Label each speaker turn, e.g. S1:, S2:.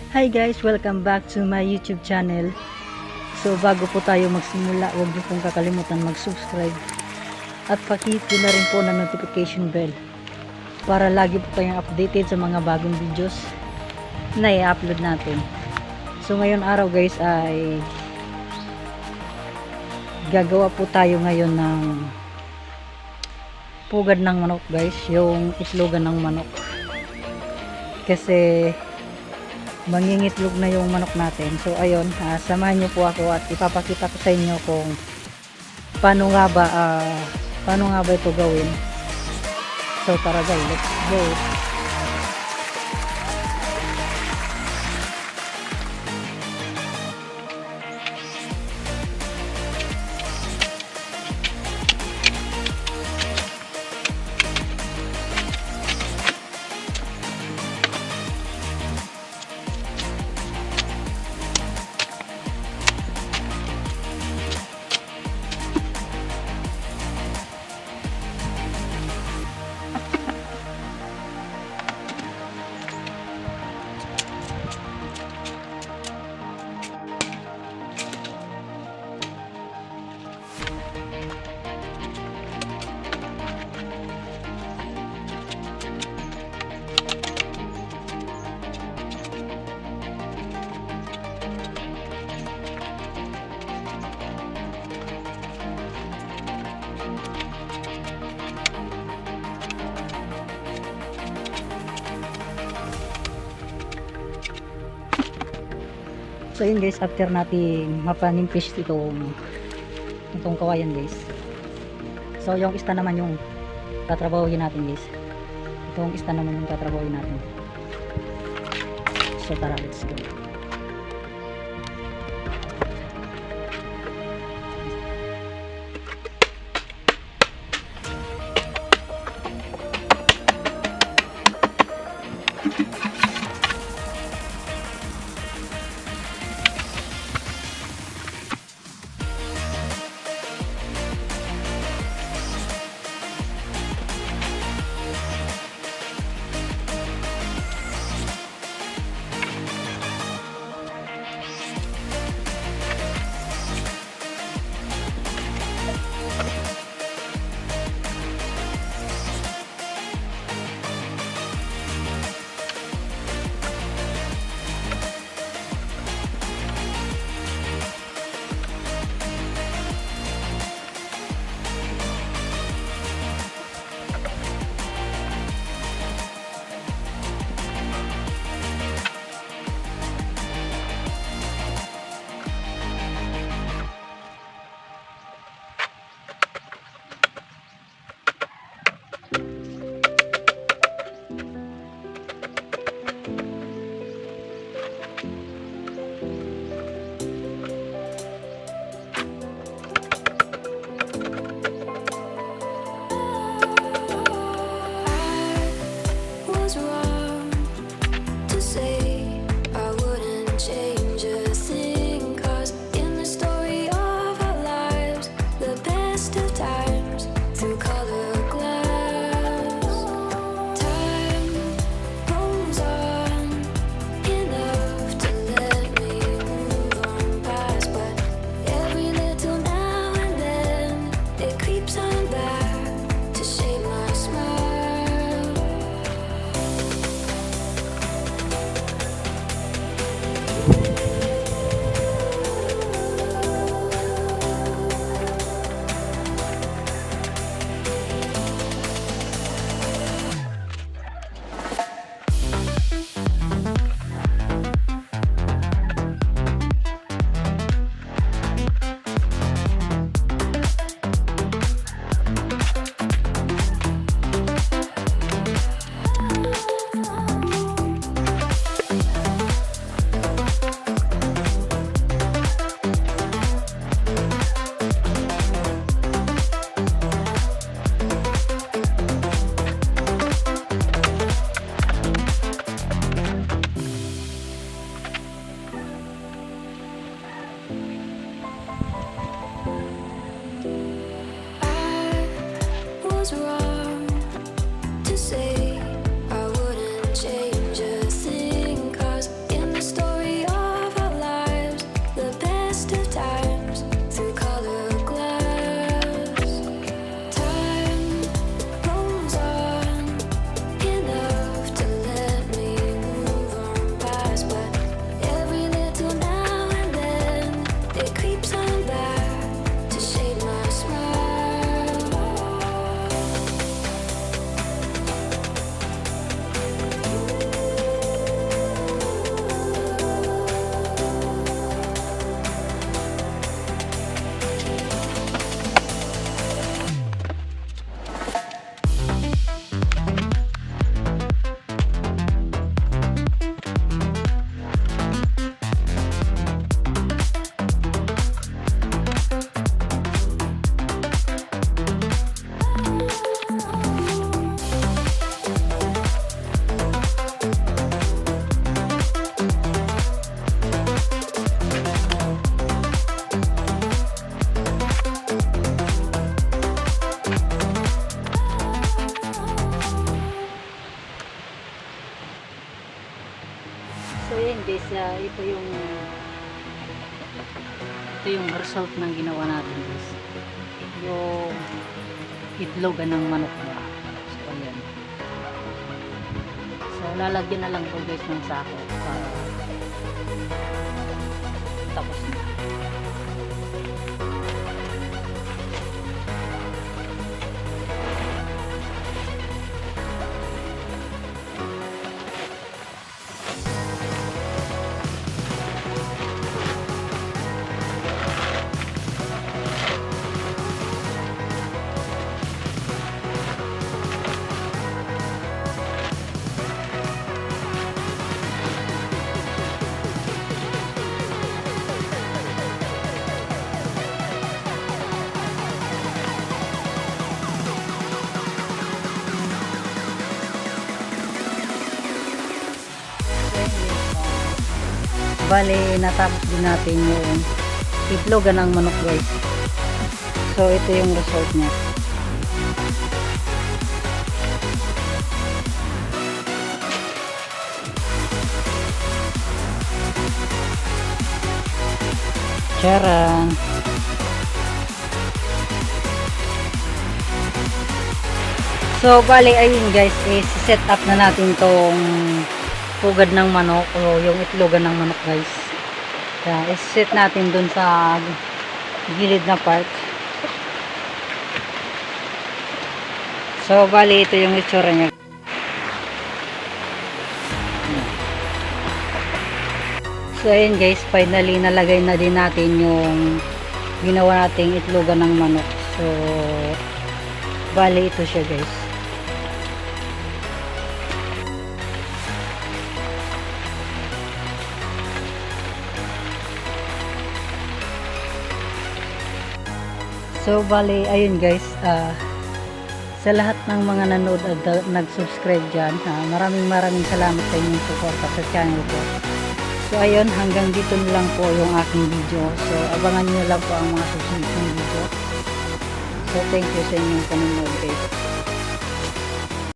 S1: Hi guys, welcome back to my YouTube channel. So bago po tayo magsimula, huwag niyo pong kakalimutan mag-subscribe at pakihit na rin po ng notification bell para lagi po kayong updated sa mga bagong videos na i-upload natin. So ngayon araw guys ay gagawa po tayo ngayon ng pugad ng manok guys, yung itlogan ng manok. Kasi mangingitlog na yung manok natin. So ayun, samahan niyo po ako at ipapakita ko sa inyo kung paano nga ba ito gawin. So tara guys, let's go. So yun guys, after natin mapanimpis itong kawayan guys. So yung ista naman yung tatrabahuin natin guys. Itong ista naman yung tatrabahuin natin. So tara, let's go. So yun guys, ito yung result ng ginawa natin guys. Yung itlogan ng manok ba. So ayan. So lalagyan na lang po guys ng sako para tapos na. Bale, natapos din natin yung itlogan ng manok guys. So, ito yung result niya. Charan! So, bale, ayun guys, set up na natin tong pugad ng manok o yung itlogan ng manok guys. Kaya set natin dun sa gilid na part. So bali ito yung itsura niya. So ayun guys, finally nalagay na din natin yung ginawa nating itlogan ng manok. So bali ito siya guys. So, bali, ayun guys, sa lahat ng mga nanood at nag-subscribe dyan, maraming salamat sa inyong suporta sa channel ko. So, ayun, hanggang dito na lang po yung aking video. So, abangan nyo lang po ang mga susunod kong video. So, thank you sa inyong panonood guys.